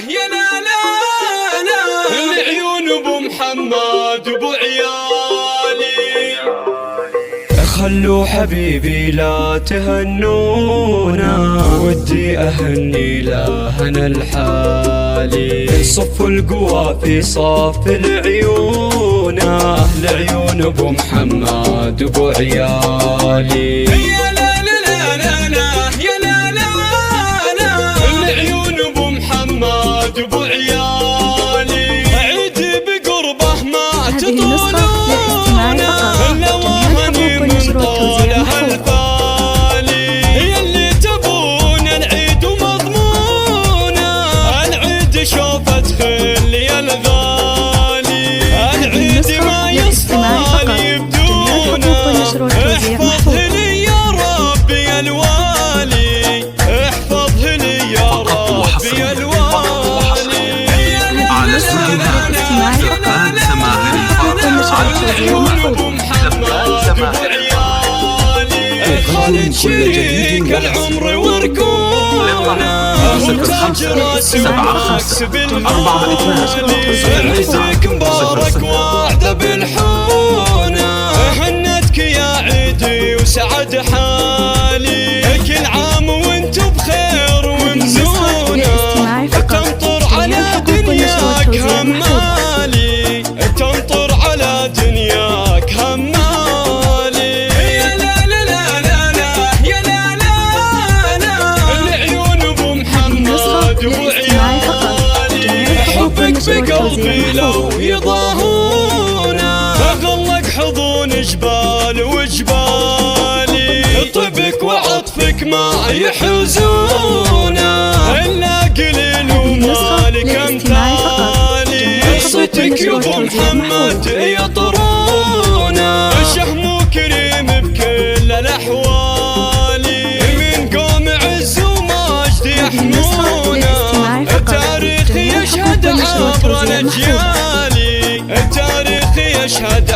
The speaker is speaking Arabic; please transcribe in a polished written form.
يا لا لا لا العيون ابو محمد ابو عيالي. خلوا حبيبي لا تهنونا، ودي أهني لهنا الحالي. صفوا القوى في صف العيون، العيون ابو محمد ابو عيالي. يا لا لا لا لا لا يا لا لا لا العيون ابو محمد ابو عيالي. عيدي بقربه ما تطولون، شوفت خلي الغالي العيد ما يصفى بدونه. احفظه لي يا ربي الوالي، احفظه لي يا ربي الوالي. على سنة زفان سماهر العيون ابو محمد ابو عيالي. خالد شريك العمر وركونه، تاج راس ومكسب المالي. عيدك مبارك وعد بالحونه، هنتك يا عيدي وسعد حالي. كل عام وانتو بخير ومزونه، تمطر على دنياك همالي، تمطر على دنياك همالي. يا لا لا لا لا لا يا لا لا لا العيون ابو محمد ابو عيالي. حبك بقلبي لو يضاهونا، اغلق حضون جبال وجبالي. طبك وعطفك ما يحوزونا، الا قليل ومالك امثالي. قصتك يا ابو محمد يطرونا، شهم كريم بكل الاحوال. من قوم عز ومجد يحمونا، التاريخ يشهد عبر الاجيال، التاريخ يشهد